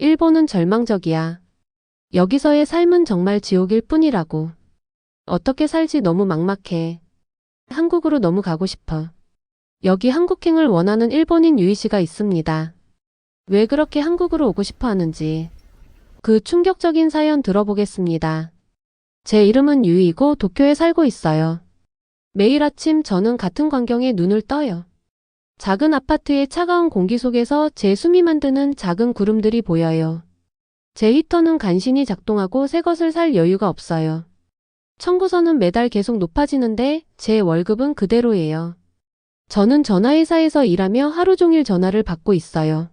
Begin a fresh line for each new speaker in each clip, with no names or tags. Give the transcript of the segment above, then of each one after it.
일본은 절망적이야. 여기서의 삶은 정말 지옥일 뿐이라고. 어떻게 살지 너무 막막해. 한국으로 너무 가고 싶어. 여기 한국행을 원하는 일본인 유이 씨가 있습니다. 왜 그렇게 한국으로 오고 싶어 하는지. 그 충격적인 사연 들어보겠습니다. 제 이름은 유이고 도쿄에 살고 있어요. 매일 아침 저는 같은 광경에 눈을 떠요. 작은 아파트의 차가운 공기 속에서 제 숨이 만드는 작은 구름들이 보여요. 제 히터는 간신히 작동하고 새 것을 살 여유가 없어요. 청구서는 매달 계속 높아지는데 제 월급은 그대로예요. 저는 전화회사에서 일하며 하루 종일 전화를 받고 있어요.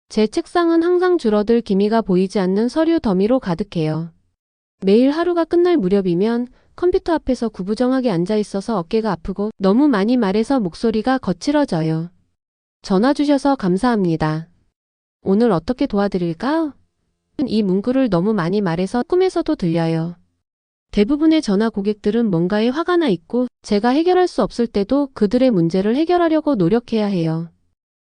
제 책상은 항상 줄어들 기미가 보이지 않는 서류 더미로 가득해요. 매일 하루가 끝날 무렵이면 컴퓨터 앞에서 구부정하게 앉아 있어서 어깨가 아프고 너무 많이 말해서 목소리가 거칠어져요. 전화 주셔서 감사합니다. 오늘 어떻게 도와드릴까요? 이 문구를 너무 많이 말해서 꿈에서도 들려요. 대부분의 전화 고객들은 뭔가에 화가 나 있고 제가 해결할 수 없을 때도 그들의 문제를 해결하려고 노력해야 해요.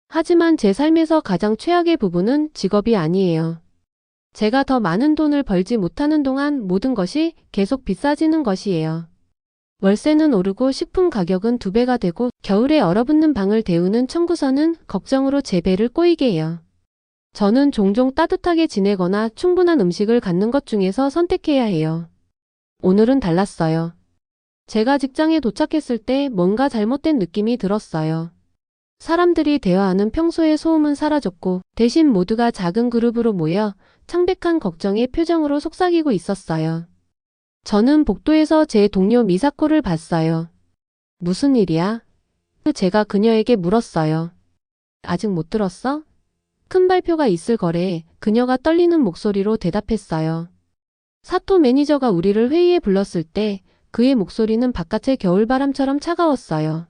하지만 제 삶에서 가장 최악의 부분은 직업이 아니에요. 제가 더 많은 돈을 벌지 못하는 동안 모든 것이 계속 비싸지는 것이에요. 월세는 오르고 식품 가격은 2배가 되고 겨울에 얼어붙는 방을 데우는 청구서는 걱정으로 제 배를 꼬이게 해요. 저는 종종 따뜻하게 지내거나 충분한 음식을 갖는 것 중에서 선택해야 해요. 오늘은 달랐어요. 제가 직장에 도착했을 때 뭔가 잘못된 느낌이 들었어요. 사람들이 대화하는 평소의 소음은 사라졌고 대신 모두가 작은 그룹으로 모여 창백한 걱정의 표정으로 속삭이고 있었어요. 저는 복도에서 제 동료 미사코를 봤어요. 무슨 일이야? 제가 그녀에게 물었어요. 아직 못 들었어? 큰 발표가 있을 거래. 그녀가 떨리는 목소리로 대답했어요. 사토 매니저가 우리를 회의에 불렀을 때 그의 목소리는 바깥의 겨울바람처럼 차가웠어요.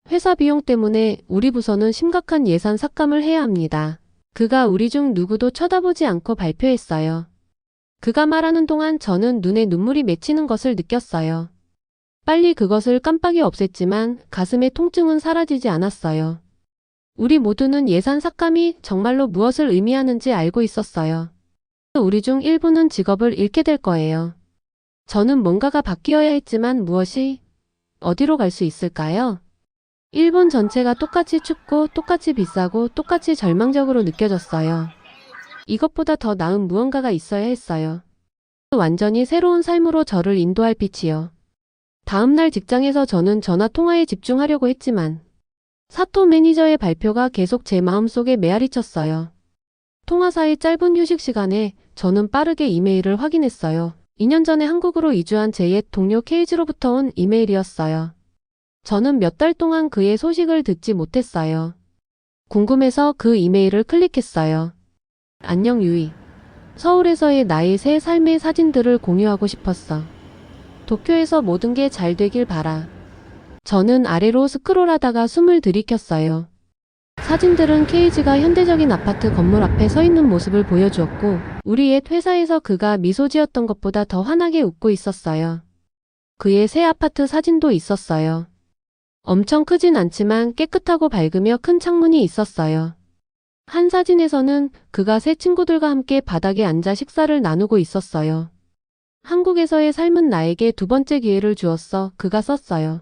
회사 비용 때문에 우리 부서는 심각한 예산 삭감을 해야 합니다. 그가 우리 중 누구도 쳐다보지 않고 발표했어요. 그가 말하는 동안 저는 눈에 눈물이 맺히는 것을 느꼈어요. 빨리 그것을 깜빡이 없앴지만 가슴의 통증은 사라지지 않았어요. 우리 모두는 예산 삭감이 정말로 무엇을 의미하는지 알고 있었어요. 우리 중 일부는 직업을 잃게 될 거예요. 저는 뭔가가 바뀌어야 했지만 무엇이? 어디로 갈 수 있을까요? 일본 전체가 똑같이 춥고 똑같이 비싸고 똑같이 절망적으로 느껴졌어요. 이것보다 더 나은 무언가가 있어야 했어요. 완전히 새로운 삶으로 저를 인도할 빛이요. 다음날 직장에서 저는 전화 통화에 집중하려고 했지만 사토 매니저의 발표가 계속 제 마음속에 메아리쳤어요. 통화사의 짧은 휴식 시간에 저는 빠르게 이메일을 확인했어요. 2년 전에 한국으로 이주한 제 옛 동료 케이지로부터 온 이메일이었어요. 저는 몇 달 동안 그의 소식을 듣지 못했어요. 궁금해서 그 이메일을 클릭했어요. 안녕 유이. 서울에서의 나의 새 삶의 사진들을 공유하고 싶었어. 도쿄에서 모든 게 잘 되길 바라. 저는 아래로 스크롤하다가 숨을 들이켰어요. 사진들은 케이지가 현대적인 아파트 건물 앞에 서 있는 모습을 보여주었고 우리 옛 회사에서 그가 미소 지었던 것보다 더 환하게 웃고 있었어요. 그의 새 아파트 사진도 있었어요. 엄청 크진 않지만 깨끗하고 밝으며 큰 창문이 있었어요. 한 사진에서는 그가 새 친구들과 함께 바닥에 앉아 식사를 나누고 있었어요. 한국에서의 삶은 나에게 2번째 기회를 주었어. 그가 썼어요.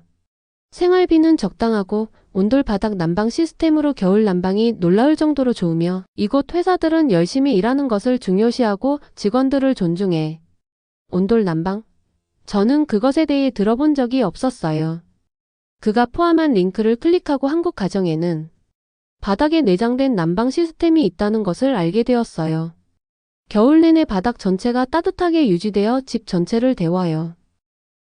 생활비는 적당하고 온돌 바닥 난방 시스템으로 겨울 난방이 놀라울 정도로 좋으며 이곳 회사들은 열심히 일하는 것을 중요시하고 직원들을 존중해. 온돌 난방? 저는 그것에 대해 들어본 적이 없었어요. 그가 포함한 링크를 클릭하고 한국 가정에는 바닥에 내장된 난방 시스템이 있다는 것을 알게 되었어요. 겨울 내내 바닥 전체가 따뜻하게 유지되어 집 전체를 데워요.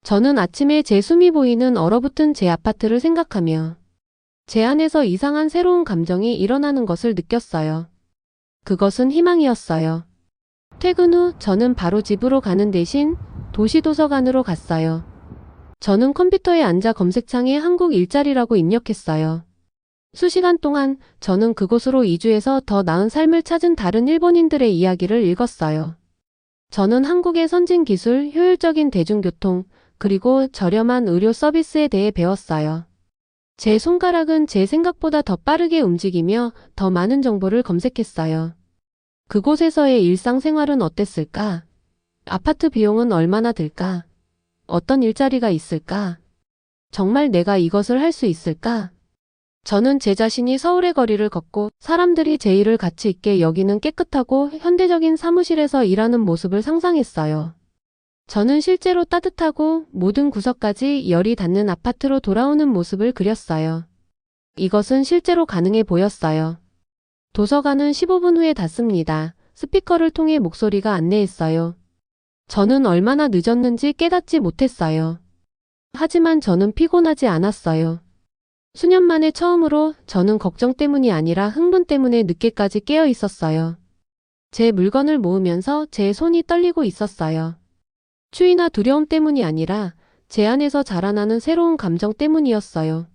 저는 아침에 제 숨이 보이는 얼어붙은 제 아파트를 생각하며 제 안에서 이상한 새로운 감정이 일어나는 것을 느꼈어요. 그것은 희망이었어요. 퇴근 후 저는 바로 집으로 가는 대신 도시도서관으로 갔어요. 저는 컴퓨터에 앉아 검색창에 한국 일자리라고 입력했어요. 수시간 동안 저는 그곳으로 이주해서 더 나은 삶을 찾은 다른 일본인들의 이야기를 읽었어요. 저는 한국의 선진 기술, 효율적인 대중교통, 그리고 저렴한 의료 서비스에 대해 배웠어요. 제 손가락은 제 생각보다 더 빠르게 움직이며 더 많은 정보를 검색했어요. 그곳에서의 일상생활은 어땠을까? 아파트 비용은 얼마나 들까? 어떤 일자리가 있을까? 정말 내가 이것을 할 수 있을까? 저는 제 자신이 서울의 거리를 걷고 사람들이 제 일을 가치 있게 여기는 깨끗하고 현대적인 사무실에서 일하는 모습을 상상했어요. 저는 실제로 따뜻하고 모든 구석까지 열이 닿는 아파트로 돌아오는 모습을 그렸어요. 이것은 실제로 가능해 보였어요. 도서관은 15분 후에 닫습니다. 스피커를 통해 목소리가 안내했어요. 저는 얼마나 늦었는지 깨닫지 못했어요. 하지만 저는 피곤하지 않았어요. 수년 만에 처음으로 저는 걱정 때문이 아니라 흥분 때문에 늦게까지 깨어 있었어요. 제 물건을 모으면서 제 손이 떨리고 있었어요. 추위나 두려움 때문이 아니라 제 안에서 자라나는 새로운 감정 때문이었어요.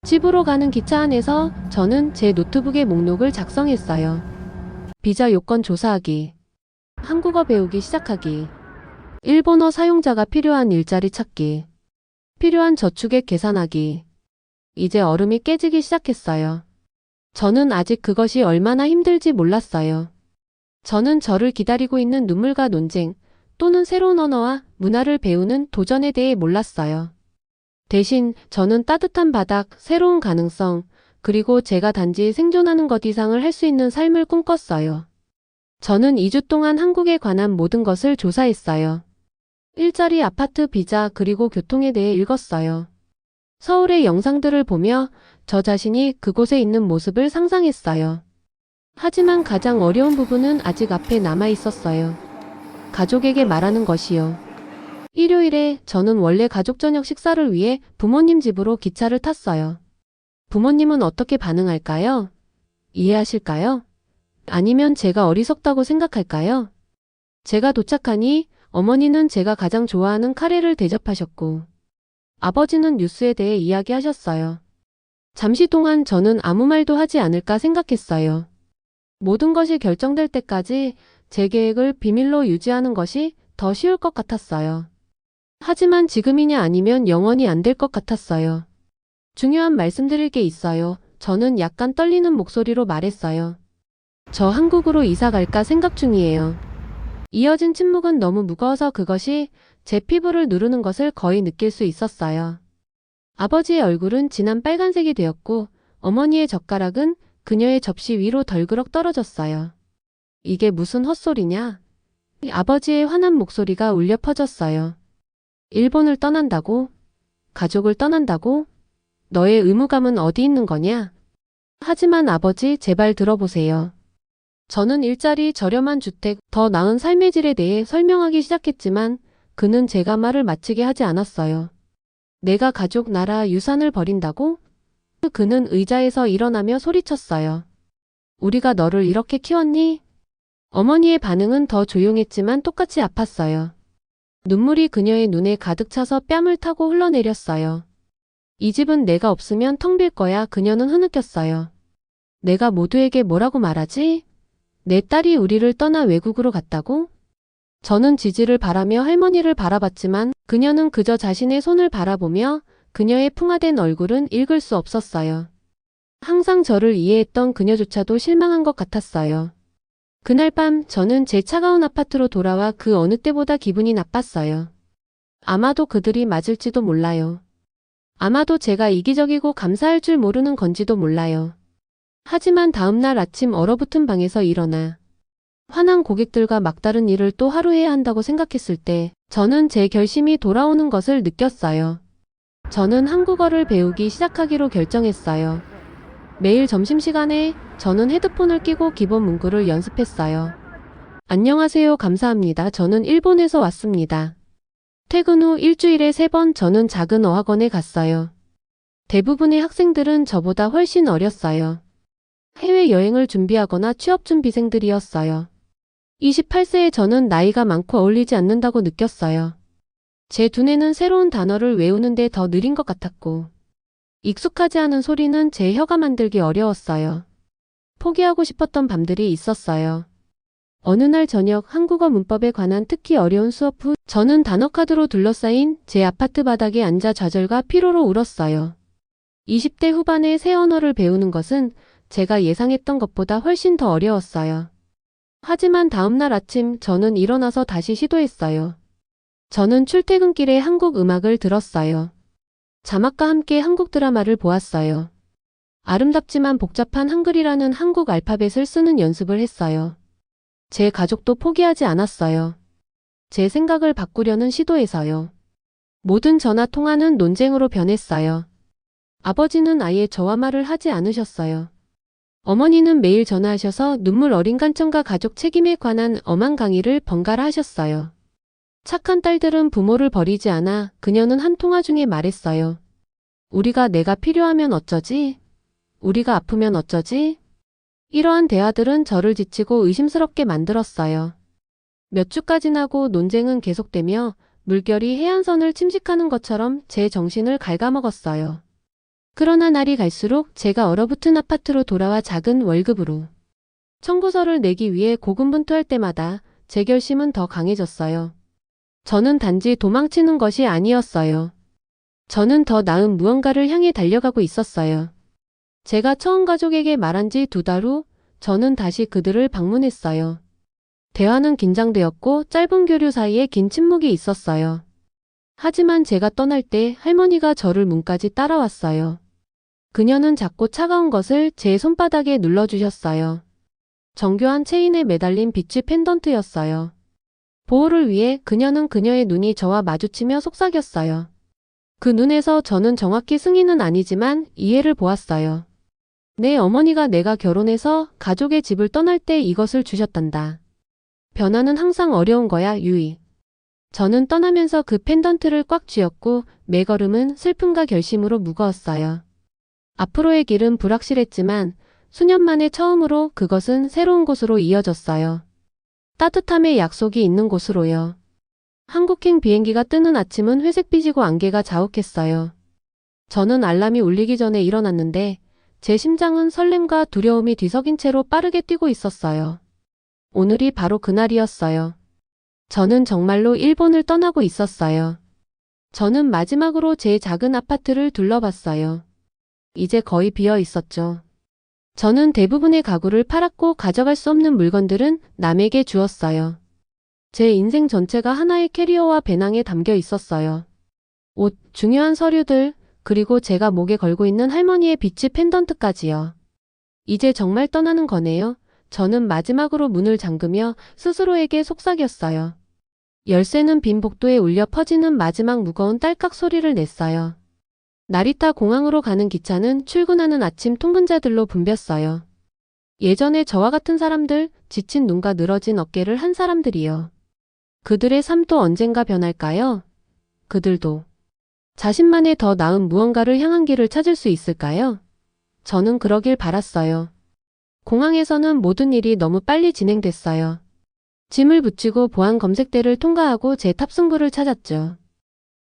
집으로 가는 기차 안에서 저는 제 노트북에 목록을 작성했어요. 비자 요건 조사하기, 한국어 배우기 시작하기, 일본어 사용자가 필요한 일자리 찾기, 필요한 저축액 계산하기. 이제 얼음이 깨지기 시작했어요. 저는 아직 그것이 얼마나 힘들지 몰랐어요. 저는 저를 기다리고 있는 눈물과 논쟁 또는 새로운 언어와 문화를 배우는 도전에 대해 몰랐어요. 대신 저는 따뜻한 바닥, 새로운 가능성, 그리고 제가 단지 생존하는 것 이상을 할 수 있는 삶을 꿈꿨어요. 저는 2주 동안 한국에 관한 모든 것을 조사했어요. 일자리, 아파트, 비자, 그리고 교통에 대해 읽었어요. 서울의 영상들을 보며 저 자신이 그곳에 있는 모습을 상상했어요. 하지만 가장 어려운 부분은 아직 앞에 남아 있었어요. 가족에게 말하는 것이요. 일요일에 저는 원래 가족 저녁 식사를 위해 부모님 집으로 기차를 탔어요. 부모님은 어떻게 반응할까요? 이해하실까요? 아니면 제가 어리석다고 생각할까요? 제가 도착하니 어머니는 제가 가장 좋아하는 카레를 대접하셨고 아버지는 뉴스에 대해 이야기하셨어요. 잠시 동안 저는 아무 말도 하지 않을까 생각했어요. 모든 것이 결정될 때까지 제 계획을 비밀로 유지하는 것이 더 쉬울 것 같았어요. 하지만 지금이냐 아니면 영원히 안 될 것 같았어요. 중요한 말씀드릴 게 있어요. 저는 약간 떨리는 목소리로 말했어요. 저 한국으로 이사 갈까 생각 중이에요. 이어진 침묵은 너무 무거워서 그것이 제 피부를 누르는 것을 거의 느낄 수 있었어요. 아버지의 얼굴은 진한 빨간색이 되었고 어머니의 젓가락은 그녀의 접시 위로 덜그럭 떨어졌어요. 이게 무슨 헛소리냐? 아버지의 화난 목소리가 울려 퍼졌어요. 일본을 떠난다고? 가족을 떠난다고? 너의 의무감은 어디 있는 거냐? 하지만 아버지, 제발 들어보세요. 저는 일자리, 저렴한 주택, 더 나은 삶의 질에 대해 설명하기 시작했지만 그는 제가 말을 마치게 하지 않았어요. 내가 가족, 나라, 유산을 버린다고? 그는 의자에서 일어나며 소리쳤어요. 우리가 너를 이렇게 키웠니? 어머니의 반응은 더 조용했지만 똑같이 아팠어요. 눈물이 그녀의 눈에 가득 차서 뺨을 타고 흘러내렸어요. 이 집은 내가 없으면 텅 빌 거야. 그녀는 흐느꼈어요. 내가 모두에게 뭐라고 말하지? 내 딸이 우리를 떠나 외국으로 갔다고? 저는 지지를 바라며 할머니를 바라봤지만 그녀는 그저 자신의 손을 바라보며 그녀의 풍화된 얼굴은 읽을 수 없었어요. 항상 저를 이해했던 그녀조차도 실망한 것 같았어요. 그날 밤 저는 제 차가운 아파트로 돌아와 그 어느 때보다 기분이 나빴어요. 아마도 그들이 맞을지도 몰라요. 아마도 제가 이기적이고 감사할 줄 모르는 건지도 몰라요. 하지만 다음날 아침 얼어붙은 방에서 일어나 화난 고객들과 막다른 일을 또 하루 해야 한다고 생각했을 때 저는 제 결심이 돌아오는 것을 느꼈어요. 저는 한국어를 배우기 시작하기로 결정했어요. 매일 점심시간에 저는 헤드폰을 끼고 기본 문구를 연습했어요. 안녕하세요, 감사합니다. 저는 일본에서 왔습니다. 퇴근 후 일주일에 3번 저는 작은 어학원에 갔어요. 대부분의 학생들은 저보다 훨씬 어렸어요. 해외여행을 준비하거나 취업준비생들이었어요. 28세의 저는 나이가 많고 어울리지 않는다고 느꼈어요. 제 두뇌는 새로운 단어를 외우는데 더 느린 것 같았고 익숙하지 않은 소리는 제 혀가 만들기 어려웠어요. 포기하고 싶었던 밤들이 있었어요. 어느 날 저녁 한국어 문법에 관한 특히 어려운 수업 후 저는 단어카드로 둘러싸인 제 아파트 바닥에 앉아 좌절과 피로로 울었어요. 20대 후반에 새 언어를 배우는 것은 제가 예상했던 것보다 훨씬 더 어려웠어요. 하지만 다음날 아침 저는 일어나서 다시 시도했어요. 저는 출퇴근길에 한국 음악을 들었어요. 자막과 함께 한국 드라마를 보았어요. 아름답지만 복잡한 한글이라는 한국 알파벳을 쓰는 연습을 했어요. 제 가족도 포기하지 않았어요. 제 생각을 바꾸려는 시도에서요. 모든 전화 통화는 논쟁으로 변했어요. 아버지는 아예 저와 말을 하지 않으셨어요. 어머니는 매일 전화하셔서 눈물 어린 간청과 가족 책임에 관한 엄한 강의를 번갈아 하셨어요. 착한 딸들은 부모를 버리지 않아 그녀는 한 통화 중에 말했어요. 우리가 내가 필요하면 어쩌지? 우리가 아프면 어쩌지? 이러한 대화들은 저를 지치고 의심스럽게 만들었어요. 몇 주가 지나고 논쟁은 계속되며 물결이 해안선을 침식하는 것처럼 제 정신을 갉아먹었어요. 그러나 날이 갈수록 제가 얼어붙은 아파트로 돌아와 작은 월급으로 청구서를 내기 위해 고군분투할 때마다 제 결심은 더 강해졌어요. 저는 단지 도망치는 것이 아니었어요. 저는 더 나은 무언가를 향해 달려가고 있었어요. 제가 처음 가족에게 말한 지 2달 후 저는 다시 그들을 방문했어요. 대화는 긴장되었고 짧은 교류 사이에 긴 침묵이 있었어요. 하지만 제가 떠날 때 할머니가 저를 문까지 따라왔어요. 그녀는 작고 차가운 것을 제 손바닥에 눌러주셨어요. 정교한 체인에 매달린 비치 펜던트였어요. 보호를 위해 그녀는 그녀의 눈이 저와 마주치며 속삭였어요. 그 눈에서 저는 정확히 승인은 아니지만 이해를 보았어요. 내 어머니가 내가 결혼해서 가족의 집을 떠날 때 이것을 주셨단다. 변화는 항상 어려운 거야, 유이. 저는 떠나면서 그 펜던트를 꽉 쥐었고 매 걸음은 슬픔과 결심으로 무거웠어요. 앞으로의 길은 불확실했지만 수년 만에 처음으로 그것은 새로운 곳으로 이어졌어요. 따뜻함의 약속이 있는 곳으로요. 한국행 비행기가 뜨는 아침은 회색빛이고 안개가 자욱했어요. 저는 알람이 울리기 전에 일어났는데 제 심장은 설렘과 두려움이 뒤섞인 채로 빠르게 뛰고 있었어요. 오늘이 바로 그날이었어요. 저는 정말로 일본을 떠나고 있었어요. 저는 마지막으로 제 작은 아파트를 둘러봤어요. 이제 거의 비어 있었죠. 저는 대부분의 가구를 팔았고 가져갈 수 없는 물건들은 남에게 주었어요. 제 인생 전체가 하나의 캐리어와 배낭에 담겨 있었어요. 옷, 중요한 서류들, 그리고 제가 목에 걸고 있는 할머니의 비치 펜던트까지요. 이제 정말 떠나는 거네요. 저는 마지막으로 문을 잠그며 스스로에게 속삭였어요. 열쇠는 빈 복도에 울려 퍼지는 마지막 무거운 딸깍 소리를 냈어요. 나리타 공항으로 가는 기차는 출근하는 아침 통근자들로 붐볐어요. 예전에 저와 같은 사람들, 지친 눈과 늘어진 어깨를 한 사람들이요. 그들의 삶도 언젠가 변할까요? 그들도 자신만의 더 나은 무언가를 향한 길을 찾을 수 있을까요? 저는 그러길 바랐어요. 공항에서는 모든 일이 너무 빨리 진행됐어요. 짐을 붙이고 보안 검색대를 통과하고 제 탑승구를 찾았죠.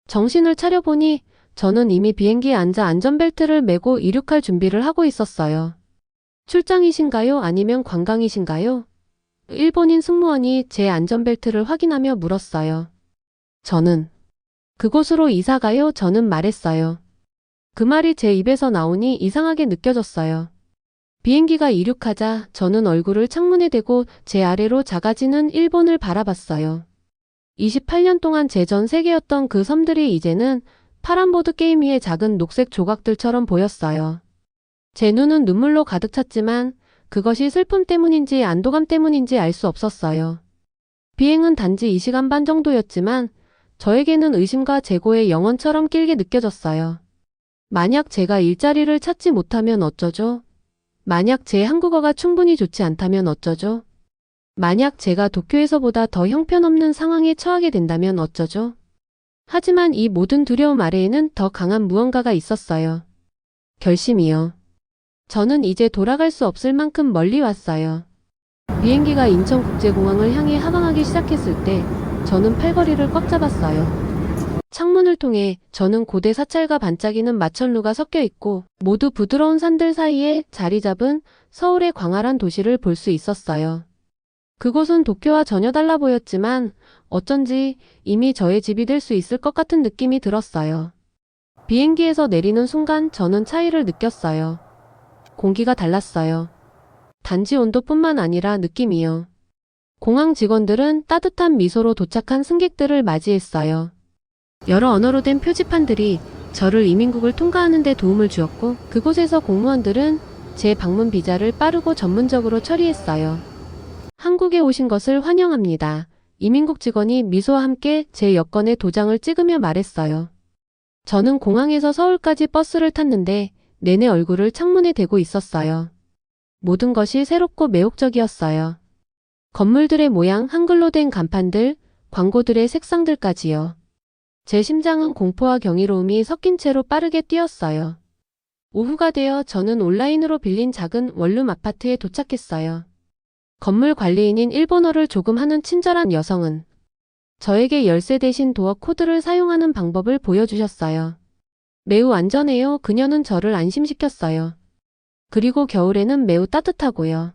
정신을 차려보니 저는 이미 비행기에 앉아 안전벨트를 매고 이륙할 준비를 하고 있었어요. 출장이신가요? 아니면 관광이신가요? 일본인 승무원이 제 안전벨트를 확인하며 물었어요. 저는 그곳으로 이사가요? 저는 말했어요. 그 말이 제 입에서 나오니 이상하게 느껴졌어요. 비행기가 이륙하자 저는 얼굴을 창문에 대고 제 아래로 작아지는 일본을 바라봤어요. 28년 동안 제 전 세계였던 그 섬들이 이제는 파란 보드게임 위의 작은 녹색 조각들처럼 보였어요. 제 눈은 눈물로 가득 찼지만 그것이 슬픔 때문인지 안도감 때문인지 알 수 없었어요. 비행은 단지 2시간 반 정도였지만 저에게는 의심과 재고의 영원처럼 길게 느껴졌어요. 만약 제가 일자리를 찾지 못하면 어쩌죠? 만약 제 한국어가 충분히 좋지 않다면 어쩌죠? 만약 제가 도쿄에서보다 더 형편없는 상황에 처하게 된다면 어쩌죠? 하지만 이 모든 두려움 아래에는 더 강한 무언가가 있었어요. 결심이요. 저는 이제 돌아갈 수 없을 만큼 멀리 왔어요. 비행기가 인천국제공항을 향해 하강하기 시작했을 때 저는 팔걸이를 꽉 잡았어요. 창문을 통해 저는 고대 사찰과 반짝이는 마천루가 섞여 있고 모두 부드러운 산들 사이에 자리 잡은 서울의 광활한 도시를 볼 수 있었어요. 그곳은 도쿄와 전혀 달라 보였지만 어쩐지 이미 저의 집이 될 수 있을 것 같은 느낌이 들었어요. 비행기에서 내리는 순간 저는 차이를 느꼈어요. 공기가 달랐어요. 단지 온도뿐만 아니라 느낌이요. 공항 직원들은 따뜻한 미소로 도착한 승객들을 맞이했어요. 여러 언어로 된 표지판들이 저를 이민국을 통과하는 데 도움을 주었고, 그곳에서 공무원들은 제 방문 비자를 빠르고 전문적으로 처리했어요. 한국에 오신 것을 환영합니다. 이민국 직원이 미소와 함께 제 여권에 도장을 찍으며 말했어요. 저는 공항에서 서울까지 버스를 탔는데 내내 얼굴을 창문에 대고 있었어요. 모든 것이 새롭고 매혹적이었어요. 건물들의 모양, 한글로 된 간판들, 광고들의 색상들까지요. 제 심장은 공포와 경이로움이 섞인 채로 빠르게 뛰었어요. 오후가 되어 저는 온라인으로 빌린 작은 원룸 아파트에 도착했어요. 건물 관리인인 일본어를 조금 하는 친절한 여성은 저에게 열쇠 대신 도어 코드를 사용하는 방법을 보여주셨어요. 매우 안전해요. 그녀는 저를 안심시켰어요. 그리고 겨울에는 매우 따뜻하고요.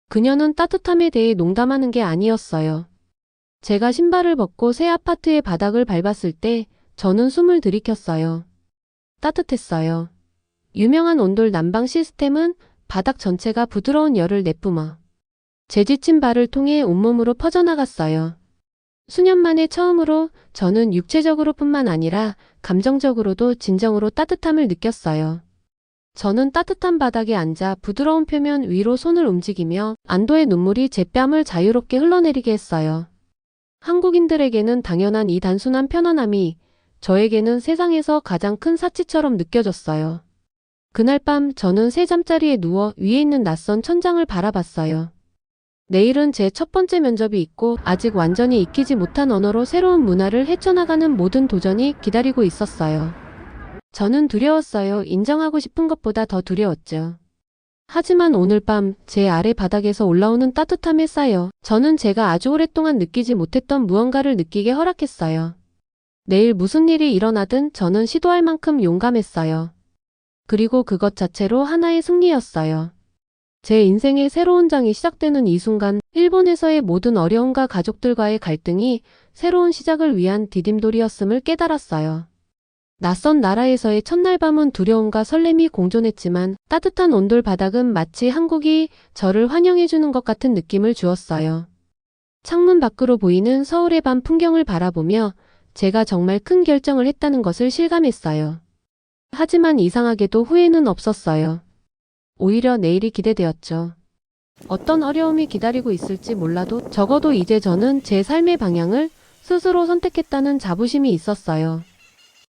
그녀는 따뜻함에 대해 농담하는 게 아니었어요. 제가 신발을 벗고 새 아파트의 바닥을 밟았을 때 저는 숨을 들이켰어요. 따뜻했어요. 유명한 온돌 난방 시스템은 바닥 전체가 부드러운 열을 내뿜어 제 지친 발을 통해 온몸으로 퍼져나갔어요. 수년 만에 처음으로 저는 육체적으로뿐만 아니라 감정적으로도 진정으로 따뜻함을 느꼈어요. 저는 따뜻한 바닥에 앉아 부드러운 표면 위로 손을 움직이며 안도의 눈물이 제 뺨을 자유롭게 흘러내리게 했어요. 한국인들에게는 당연한 이 단순한 편안함이 저에게는 세상에서 가장 큰 사치처럼 느껴졌어요. 그날 밤 저는 새 잠자리에 누워 위에 있는 낯선 천장을 바라봤어요. 내일은 제 첫 번째 면접이 있고 아직 완전히 익히지 못한 언어로 새로운 문화를 헤쳐나가는 모든 도전이 기다리고 있었어요. 저는 두려웠어요. 인정하고 싶은 것보다 더 두려웠죠. 하지만 오늘 밤 제 아래 바닥에서 올라오는 따뜻함에 쌓여 저는 제가 아주 오랫동안 느끼지 못했던 무언가를 느끼게 허락했어요. 내일 무슨 일이 일어나든 저는 시도할 만큼 용감했어요. 그리고 그것 자체로 하나의 승리였어요. 제 인생의 새로운 장이 시작되는 이 순간 일본에서의 모든 어려움과 가족들과의 갈등이 새로운 시작을 위한 디딤돌이었음을 깨달았어요. 낯선 나라에서의 첫날 밤은 두려움과 설렘이 공존했지만 따뜻한 온돌 바닥은 마치 한국이 저를 환영해주는 것 같은 느낌을 주었어요. 창문 밖으로 보이는 서울의 밤 풍경을 바라보며 제가 정말 큰 결정을 했다는 것을 실감했어요. 하지만 이상하게도 후회는 없었어요. 오히려 내일이 기대되었죠. 어떤 어려움이 기다리고 있을지 몰라도 적어도 이제 저는 제 삶의 방향을 스스로 선택했다는 자부심이 있었어요.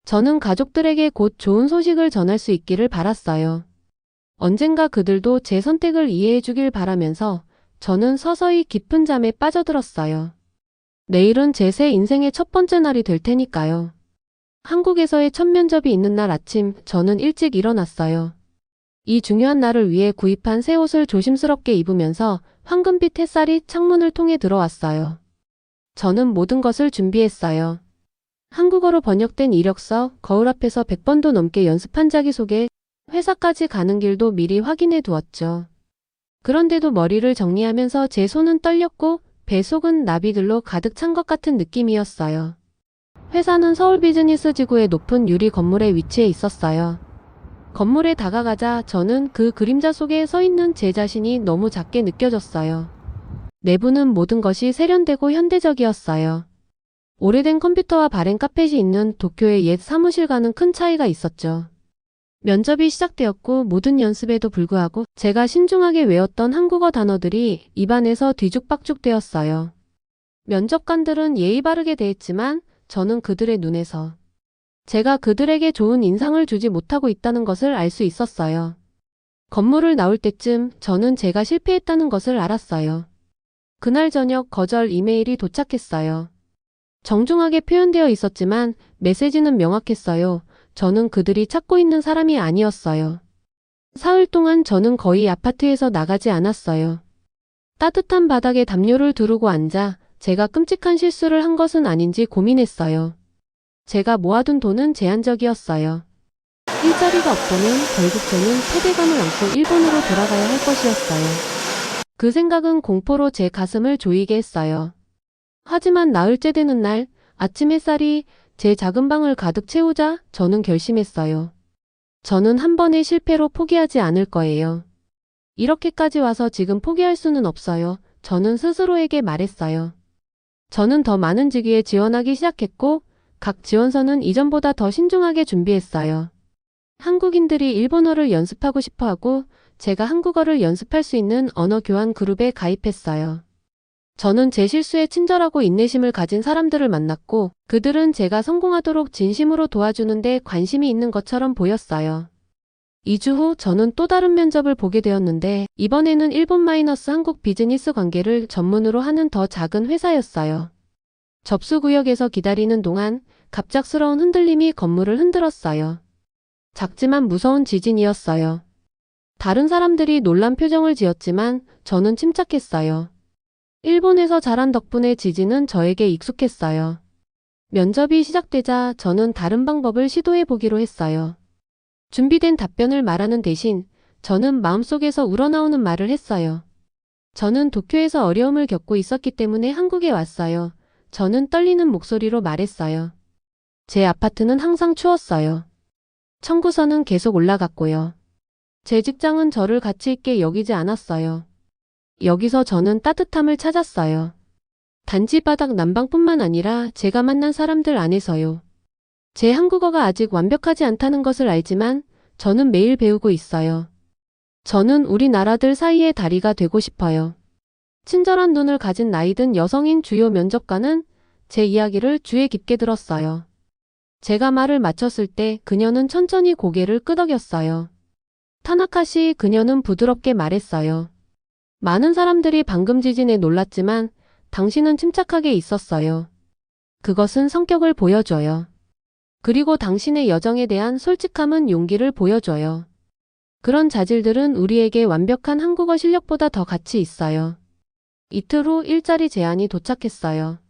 저는 가족들에게 곧 좋은 소식을 전할 수 있기를 바랐어요. 언젠가 그들도 제 선택을 이해해 주길 바라면서 저는 서서히 깊은 잠에 빠져들었어요. 내일은 제 새 인생의 첫 번째 날이 될 테니까요. 한국에서의 첫 면접이 있는 날 아침 저는 일찍 일어났어요. 이 중요한 날을 위해 구입한 새 옷을 조심스럽게 입으면서 황금빛 햇살이 창문을 통해 들어왔어요. 저는 모든 것을 준비했어요. 한국어로 번역된 이력서, 거울 앞에서 100번도 넘게 연습한 자기소개, 회사까지 가는 길도 미리 확인해 두었죠. 그런데도 머리를 정리하면서 제 손은 떨렸고 배 속은 나비들로 가득 찬 것 같은 느낌이었어요. 회사는 서울 비즈니스 지구의 높은 유리 건물에 위치해 있었어요. 건물에 다가가자 저는 그 그림자 속에 서 있는 제 자신이 너무 작게 느껴졌어요. 내부는 모든 것이 세련되고 현대적이었어요. 오래된 컴퓨터와 바렌 카펫이 있는 도쿄의 옛 사무실과는 큰 차이가 있었죠. 면접이 시작되었고 모든 연습에도 불구하고 제가 신중하게 외웠던 한국어 단어들이 입안에서 뒤죽박죽 되었어요. 면접관들은 예의 바르게 대했지만 저는 그들의 눈에서 제가 그들에게 좋은 인상을 주지 못하고 있다는 것을 알 수 있었어요. 건물을 나올 때쯤 저는 제가 실패했다는 것을 알았어요. 그날 저녁 거절 이메일이 도착했어요. 정중하게 표현되어 있었지만 메시지는 명확했어요. 저는 그들이 찾고 있는 사람이 아니었어요. 사흘 동안 저는 거의 아파트에서 나가지 않았어요. 따뜻한 바닥에 담요를 두르고 앉아 제가 끔찍한 실수를 한 것은 아닌지 고민했어요. 제가 모아둔 돈은 제한적이었어요. 일자리가 없다면 결국 저는 패배감을 안고 일본으로 돌아가야 할 것이었어요. 그 생각은 공포로 제 가슴을 조이게 했어요. 하지만 나흘째 되는 날 아침 햇살이 제 작은 방을 가득 채우자 저는 결심했어요. 저는 한 번의 실패로 포기하지 않을 거예요. 이렇게까지 와서 지금 포기할 수는 없어요. 저는 스스로에게 말했어요. 저는 더 많은 직위에 지원하기 시작했고 각 지원서는 이전보다 더 신중하게 준비했어요. 한국인들이 일본어를 연습하고 싶어하고 제가 한국어를 연습할 수 있는 언어 교환 그룹에 가입했어요. 저는 제 실수에 친절하고 인내심을 가진 사람들을 만났고 그들은 제가 성공하도록 진심으로 도와주는데 관심이 있는 것처럼 보였어요. 2주 후 저는 또 다른 면접을 보게 되었는데 이번에는 일본-한국 비즈니스 관계를 전문으로 하는 더 작은 회사였어요. 접수구역에서 기다리는 동안 갑작스러운 흔들림이 건물을 흔들었어요. 작지만 무서운 지진이었어요. 다른 사람들이 놀란 표정을 지었지만 저는 침착했어요. 일본에서 자란 덕분에 지진은 저에게 익숙했어요. 면접이 시작되자 저는 다른 방법을 시도해 보기로 했어요. 준비된 답변을 말하는 대신 저는 마음속에서 우러나오는 말을 했어요. 저는 도쿄에서 어려움을 겪고 있었기 때문에 한국에 왔어요. 저는 떨리는 목소리로 말했어요. 제 아파트는 항상 추웠어요. 청구서는 계속 올라갔고요. 제 직장은 저를 가치 있게 여기지 않았어요. 여기서 저는 따뜻함을 찾았어요. 단지 바닥 난방뿐만 아니라 제가 만난 사람들 안에서요. 제 한국어가 아직 완벽하지 않다는 것을 알지만 저는 매일 배우고 있어요. 저는 우리나라들 사이의 다리가 되고 싶어요. 친절한 눈을 가진 나이든 여성인 주요 면접관은 제 이야기를 귀에 깊게 들었어요. 제가 말을 마쳤을 때 그녀는 천천히 고개를 끄덕였어요. 타나카시, 그녀는 부드럽게 말했어요. 많은 사람들이 방금 지진에 놀랐지만 당신은 침착하게 있었어요. 그것은 성격을 보여줘요. 그리고 당신의 여정에 대한 솔직함은 용기를 보여줘요. 그런 자질들은 우리에게 완벽한 한국어 실력보다 더 가치 있어요. 이틀 후 일자리 제안이 도착했어요.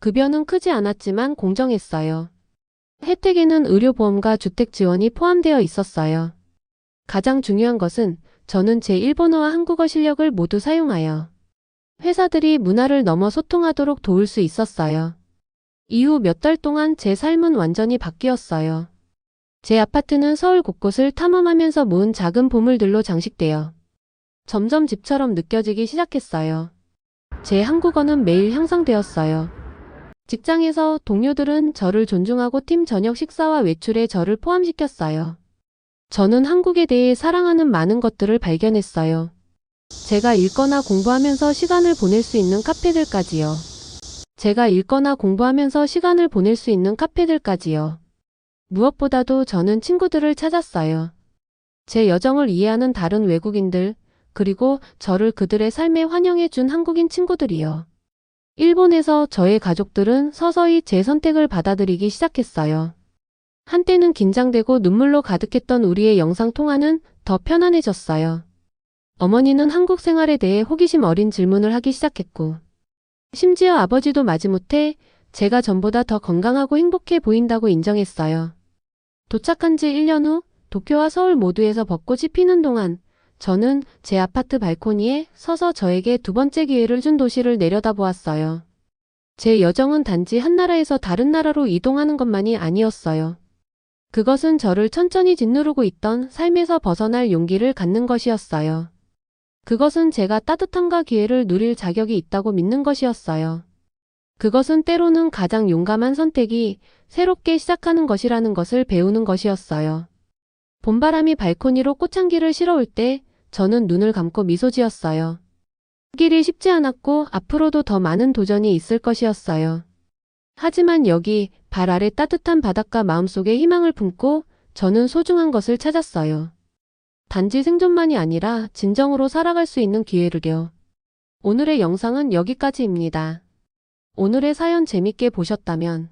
급여는 크지 않았지만 공정했어요. 혜택에는 의료보험과 주택 지원이 포함되어 있었어요. 가장 중요한 것은 저는 제 일본어와 한국어 실력을 모두 사용하여 회사들이 문화를 넘어 소통하도록 도울 수 있었어요. 이후 몇 달 동안 제 삶은 완전히 바뀌었어요. 제 아파트는 서울 곳곳을 탐험하면서 모은 작은 보물들로 장식되어 점점 집처럼 느껴지기 시작했어요. 제 한국어는 매일 향상되었어요. 직장에서 동료들은 저를 존중하고 팀 저녁 식사와 외출에 저를 포함시켰어요. 저는 한국에 대해 사랑하는 많은 것들을 발견했어요. 제가 읽거나 공부하면서 시간을 보낼 수 있는 카페들까지요. 제가 읽거나 공부하면서 시간을 보낼 수 있는 카페들까지요. 무엇보다도 저는 친구들을 찾았어요. 제 여정을 이해하는 다른 외국인들, 그리고 저를 그들의 삶에 환영해 준 한국인 친구들이요. 일본에서 저의 가족들은 서서히 제 선택을 받아들이기 시작했어요. 한때는 긴장되고 눈물로 가득했던 우리의 영상통화는 더 편안해졌어요. 어머니는 한국 생활에 대해 호기심 어린 질문을 하기 시작했고, 심지어 아버지도 마지못해 제가 전보다 더 건강하고 행복해 보인다고 인정했어요. 도착한 지 1년 후 도쿄와 서울 모두에서 벚꽃이 피는 동안 저는 제 아파트 발코니에 서서 저에게 두 번째 기회를 준 도시를 내려다보았어요. 제 여정은 단지 한 나라에서 다른 나라로 이동하는 것만이 아니었어요. 그것은 저를 천천히 짓누르고 있던 삶에서 벗어날 용기를 갖는 것이었어요. 그것은 제가 따뜻함과 기회를 누릴 자격이 있다고 믿는 것이었어요. 그것은 때로는 가장 용감한 선택이 새롭게 시작하는 것이라는 것을 배우는 것이었어요. 봄바람이 발코니로 꽃향기를 실어올 때 저는 눈을 감고 미소 지었어요. 길이 쉽지 않았고 앞으로도 더 많은 도전이 있을 것이었어요. 하지만 여기 발 아래 따뜻한 바닷가 마음속에 희망을 품고 저는 소중한 것을 찾았어요. 단지 생존만이 아니라 진정으로 살아갈 수 있는 기회를요. 오늘의 영상은 여기까지입니다. 오늘의 사연 재밌게 보셨다면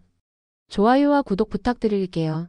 좋아요와 구독 부탁드릴게요.